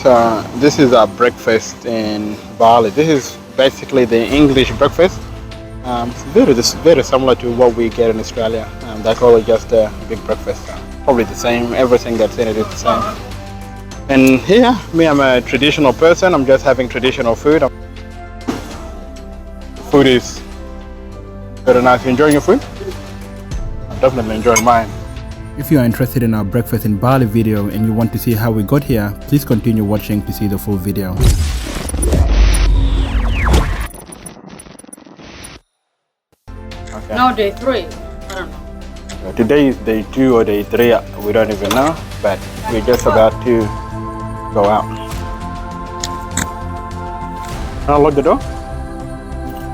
So this is our breakfast in Bali. This is basically the English breakfast. It's very similar to what we get in Australia. They call it just a big breakfast. Probably the same. Everything that's in it is the same. And here, I'm a traditional person. I'm just having traditional food. Food is very nice. You enjoying your food? I'm definitely enjoying mine. If you are interested in our breakfast in Bali video and you want to see how we got here, please continue watching to see the full video. Okay. Now day 3. I don't know. Today is day 2 or day 3. We don't even know, but we're just about to go out. Lock the door.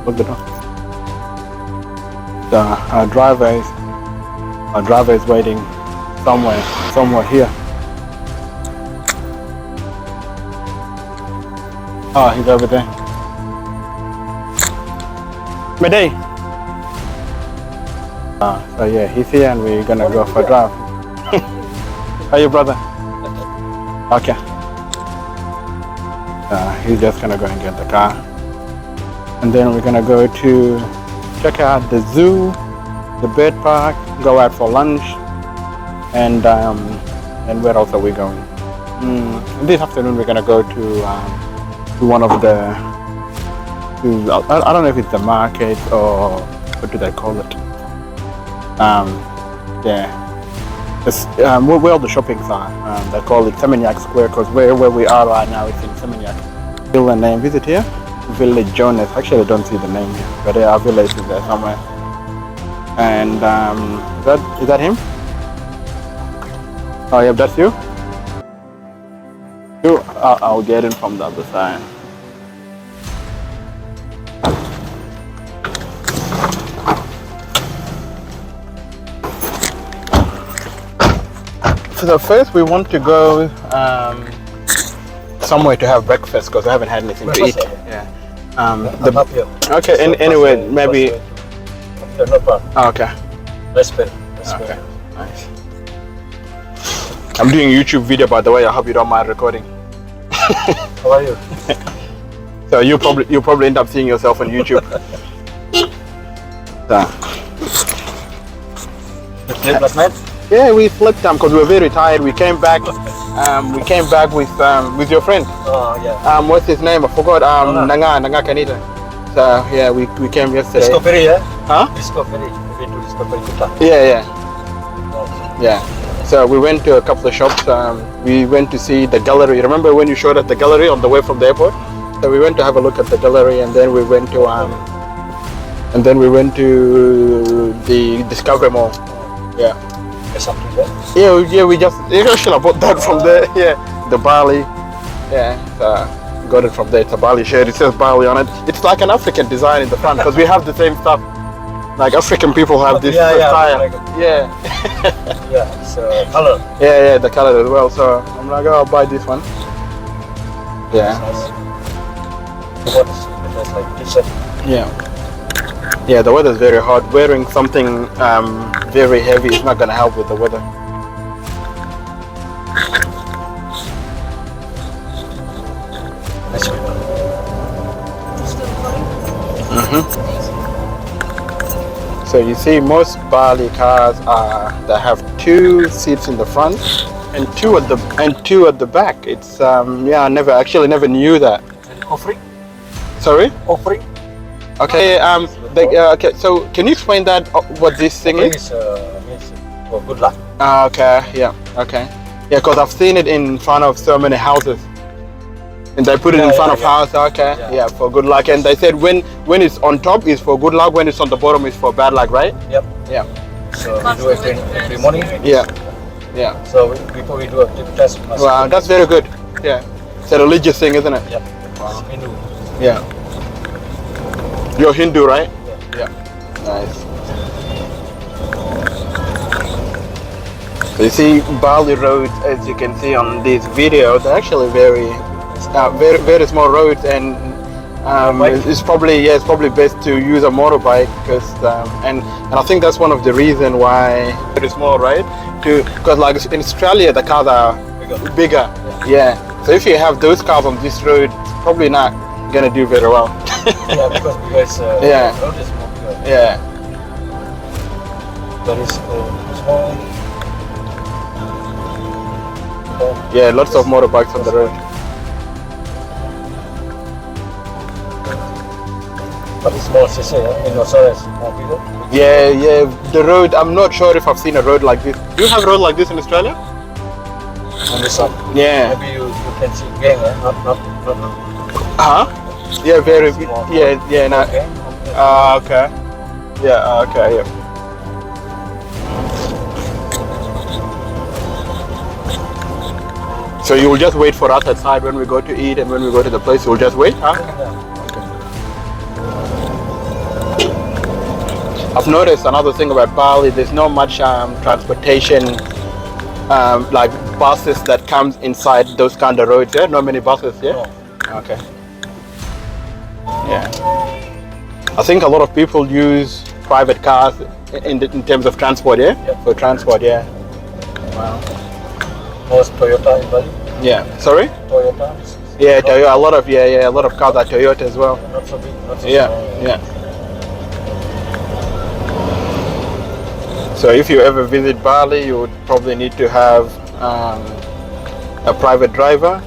Lock the door. So our driver is waiting somewhere here. Oh, he's over there. Mayday. So yeah, he's here and we're gonna go for a drive. How are you, brother? Okay. He's just gonna go and get the car. And then we're gonna go to check out the zoo, the bird park, go out for lunch, and where else are we going? This afternoon we're gonna go to one of the, I don't know if it's the market or what do they call it? Where all the shoppings are. They call it Seminyak Square because where we are right now is in Seminyak. Still a name. Visit here. Village Jonas. Actually, I don't see the name here, but our village is there somewhere. And is that him? Oh yeah, that's you. I'll get in from the other side. So first we want to go somewhere to have breakfast because I haven't had anything to eat. Yeah. Okay. Anyway, maybe. No problem. Oh, okay. Let's pay. Okay. Nice. I'm doing a YouTube video, by the way. I hope you don't mind recording. How are you? So you'll probably end up seeing yourself on YouTube. You slept last night? Yeah, we slept because we were very tired. We came back. With your friend. Oh yeah. What's his name? I forgot. Nanga Kanita. So yeah, we came yesterday. Discovery, yeah? Huh? Discovery. We went to Discovery. Yeah. So we went to a couple of shops. We went to see the gallery. Remember when you showed us the gallery on the way from the airport? So we went to have a look at the gallery, and then we went to the Discovery Mall. Yeah. Something there? Yeah. We should have bought that from there. Yeah. The Bali. Yeah. Got it from there. It's a Bali shirt. It says Bali on it. It's like an African design in the front because we have the same stuff. Like African people have this style. Yeah. Yeah, it's color. Yeah, the color as well. So I'm like, I'll buy this one. Yeah. It's like t-shirt. Yeah, the weather's very hot. Wearing something very heavy is not gonna help with the weather. So you see, most Bali cars they have 2 seats in the front and two at the back. It's I never knew that. Offering? Sorry? Offering? Okay. Okay. So can you explain that? What this thing is? Means for good luck. Okay. Yeah. Okay. Yeah, because I've seen it in front of so many houses. And they put it in front of house, okay? Yeah, for good luck. And they said when it's on top is for good luck, when it's on the bottom is for bad luck, right? Yep. Yeah. So we do it every morning. Yeah. So before we do a tip test. Wow, that's very good. Yeah. It's a religious thing, isn't it? Yep. Wow. Hindu. Yeah. You're Hindu, right? Yeah. Nice. So you see Bali roads, as you can see on this video, they're actually very small roads, and it's probably best to use a motorbike because and I think that's one of the reasons why it is small, right? Because like in Australia the cars are bigger. Yeah. So if you have those cars on this road, it's probably not gonna do very well. Yeah, because Yeah. the road is more bigger. Yeah. There is small. Yeah, lots of motorbikes on the road. But it's small city, Indonesia is more bigger. Yeah, yeah. The road. I'm not sure if I've seen a road like this. Do you have a road like this in Australia? On this side. Yeah. Maybe you can see gang, not. Huh? Yeah, very. Small. Yeah, yeah. Not. Gang. Okay. Yeah. Okay. Yeah. So you will just wait for us outside when we go to eat, and when we go to the place, you will just wait, huh? I've noticed another thing about Bali. There's not much transportation, like buses that comes inside those kind of roads. Yeah, not many buses. Yeah. Okay. Yeah. I think a lot of people use private cars in terms of transport. Yeah. Yeah. For transport. Yeah. Wow. Most Toyota in Bali. Yeah. Sorry. Toyota. Yeah, Toyota. A lot of a lot of cars are Toyota as well. Not so big. Not so Yeah, small. yeah. So if you ever visit Bali, you would probably need to have a private driver,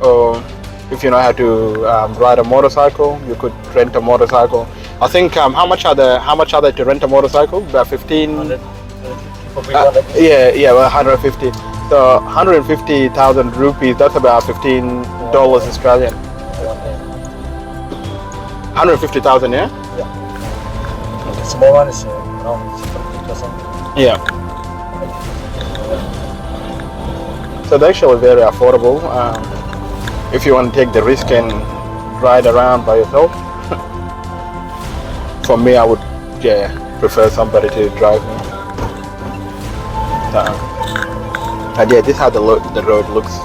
or if you know how to ride a motorcycle, you could rent a motorcycle. I think how much are they to rent a motorcycle? About 15. 100 for big one like this. Yeah, well, 150. So 150,000 rupees. That's about $15 Australian. 150,000, yeah. The small one is around 50,000. Yeah. So they're actually very affordable if you want to take the risk and ride around by yourself. For me, I would prefer somebody to drive me. And yeah, this is how the road looks.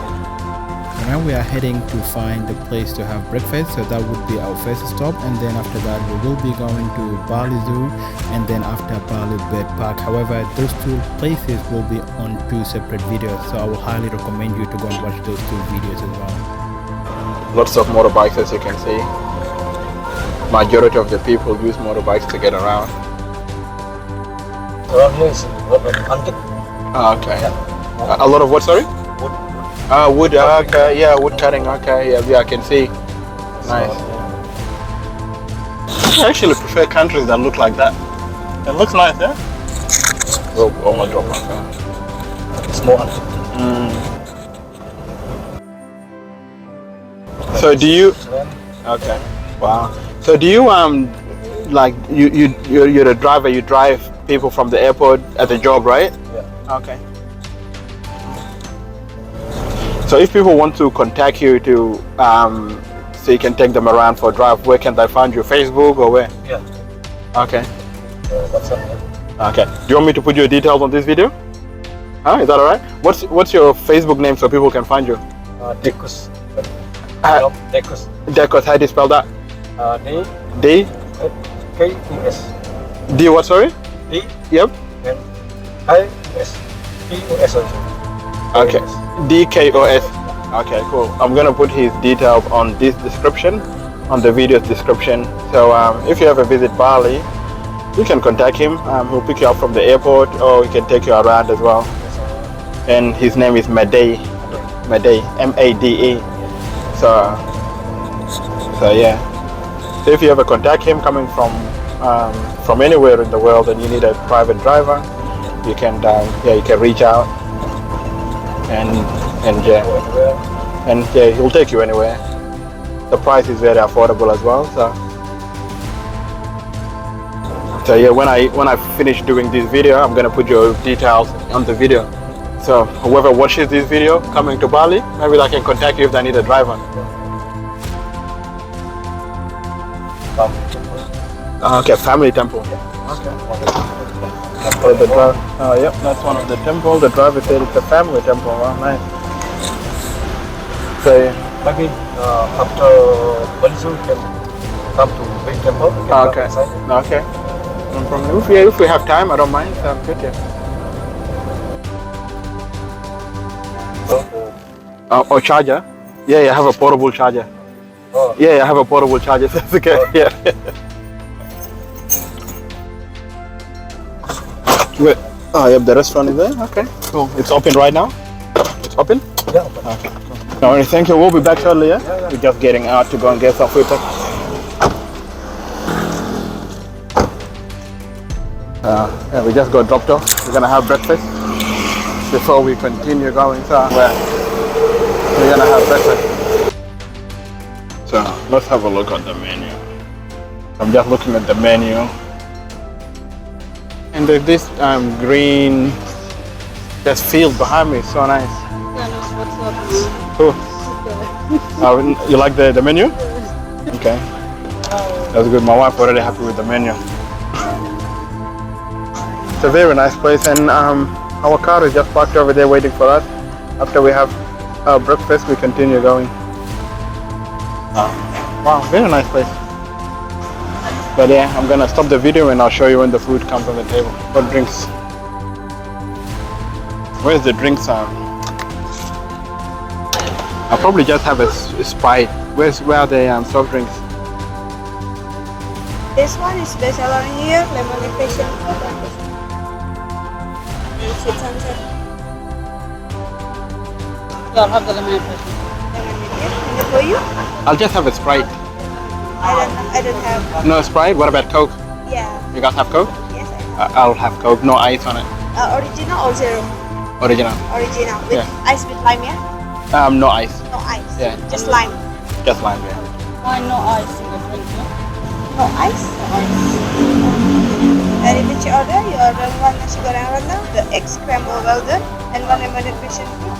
Now we are heading to find the place to have breakfast, so that would be our first stop, and then after that we will be going to Bali Zoo, and then after Bali Bird Park. However, those two places will be on two separate videos, so I will highly recommend you to go and watch those two videos as well. Lots of motorbikes, as you can see. Majority of the people use motorbikes to get around. Around here is antique. Okay. A lot of what, sorry? Wood. Wood, okay, yeah, wood cutting, okay, yeah, I can see. Nice. I actually prefer countries that look like that. It looks nice, yeah? Oh my God. It's more antique. So do you, okay, wow. So do you, like, you're a driver, you drive people from the airport at the job, right? Yeah. Okay. So if people want to contact you to, so you can take them around for a drive, where can they find you? Facebook or where? Yeah. Okay. WhatsApp. Okay. Do you want me to put your details on this video? Huh? Is that alright? What's your Facebook name so people can find you? Dekus. Dekus. Dekos, how do you spell that? D D? K E S. D what, sorry? D Yep. and I S P O S. Okay. DKOS. Okay, cool. I'm gonna put his details on this description, on the video's description. So if you ever visit Bali, you can contact him. He'll pick you up from the airport, or he can take you around as well. And his name is Made, M-A-D-E. So yeah. So if you ever contact him coming from anywhere in the world and you need a private driver, you can you can reach out. And he'll take you anywhere. The price is very affordable as well. So yeah, when I finish doing this video, I'm gonna put your details on the video. So whoever watches this video coming to Bali, maybe they can contact you if they need a driver. Okay, family temple. Okay. The drive. Yep, that's one of the temple. The driver said it's a family temple. Wow, nice. So maybe after Bali Zoo, you can come to big temple. You can okay. come inside. Okay. No problem. If we have time, I don't mind. Sounds good. Yeah. Or charger. Yeah, I have a portable charger. Oh. Yeah, I have a portable charger. That's okay. Yeah. Wait. Oh, yeah, the restaurant is there. Okay, cool. It's open right now. It's open. Yeah. Okay. Cool. No worries. Thank you. We'll be back shortly. Yeah. We're just getting out to go and get some food. Yeah, we just got dropped off. We're gonna have breakfast before we continue going. So we're gonna have breakfast. So let's have a look at the menu. I'm just looking at the menu, and there's this green, this field behind me. It's so nice. Yeah, no, what's up? Cool. You like the menu? Okay. That's good. My wife already happy with the menu. It's a very nice place, and our car is just parked over there waiting for us. After we have our breakfast, we continue going. Wow, very nice place. But yeah, I'm gonna stop the video and I'll show you when the food comes on the table. What drinks? Where's the drinks? I'll probably just have a Sprite. Where are the soft drinks? This one is special on here, lemon passion fruit and sweet sunset. Yeah, I'll have the lemon passion. And for you? I'll just have a Sprite. I don't have. No Sprite? What about Coke? Yeah. You guys have Coke? Yes, I have. I'll have Coke, no ice on it. Original or zero? Original. Original. With Yeah. ice with lime, yeah? No ice. No ice. Yeah. Just lime. Just lime, yeah. Why no ice in the drink? No ice? No ice. And if it's your order, you order one nasi goreng rendang, the egg scrambled well done, and one lemon passion fruit.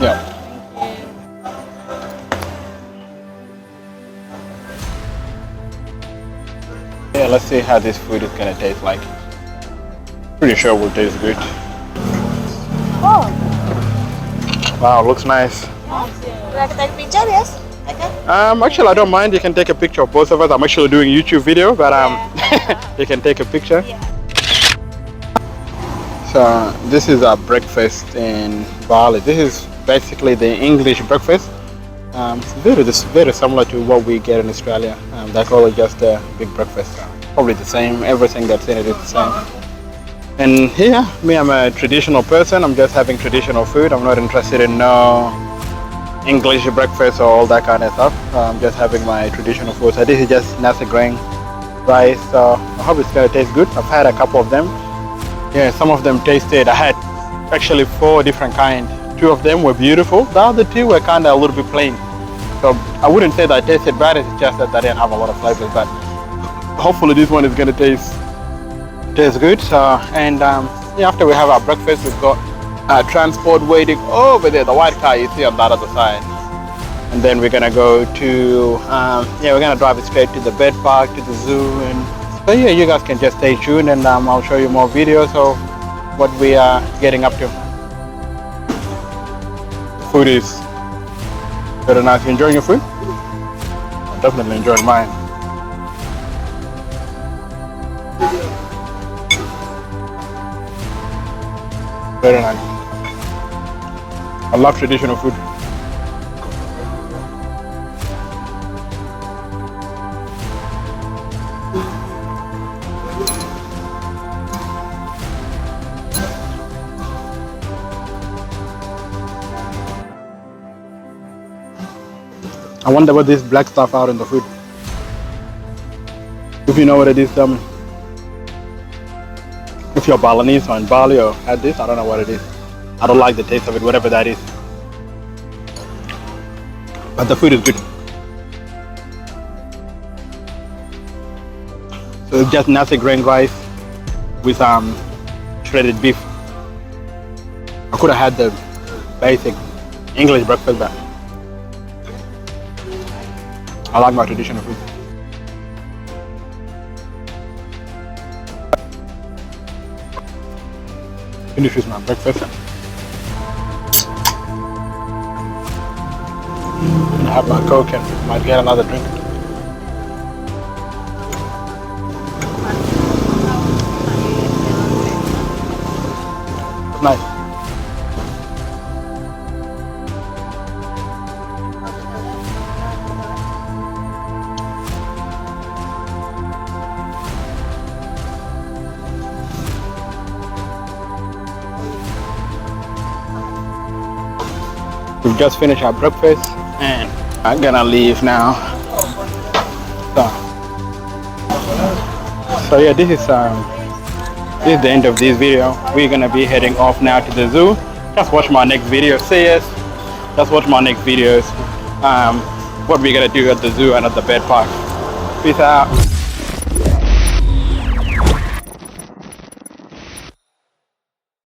Yeah. Yeah, let's see how this food is gonna taste like. Pretty sure it will taste good. Oh, Wow, looks nice. would like to take a picture? Yes? Okay. Actually, I don't mind. You can take a picture of both of us. I'm actually doing a YouTube video, but you can take a picture. Yeah. So this is our breakfast in Bali. This is basically the English breakfast. It's very similar to what we get in Australia. They call it just a big breakfast. Probably the same. Everything that's in it is the same. And here, me, I'm a traditional person. I'm just having traditional food. I'm not interested in no English breakfast or all that kind of stuff. I'm just having my traditional food. So this is just nasi goreng rice. So I hope it's gonna taste good. I've had a couple of them. Yeah, some of them tasted. I had actually 4 different kinds. 2 of them were beautiful. The other 2 were kind of a little bit plain. So I wouldn't say that it tasted bad. It's just that they didn't have a lot of flavors. But hopefully this one is gonna taste good. Yeah, after we have our breakfast, we've got transport waiting over there. The white car you see on that other side. And then we're gonna go to we're gonna drive it straight to the bed park, to the zoo, and so yeah, you guys can just stay tuned, and I'll show you more videos of what we are getting up to. Food is very nice. You enjoying your food? I'm definitely enjoying mine. Very nice. I love traditional food. I wonder what this black stuff out in the food. If you know what it is, tell me. If you're Balinese or in Bali or had this, I don't know what it is. I don't like the taste of it, whatever that is. But the food is good. So it's just nasi goreng rice with shredded beef. I could have had the basic English breakfast, but I like my traditional food. Finish with my breakfast. And I have my Coke and might get another drink. Nice. We've just finished our breakfast and I'm gonna leave now. So yeah, this is the end of this video. We're gonna be heading off now to the zoo. Just watch my next video. Just watch my next videos. What we're gonna do at the zoo and at the bed park. Peace out.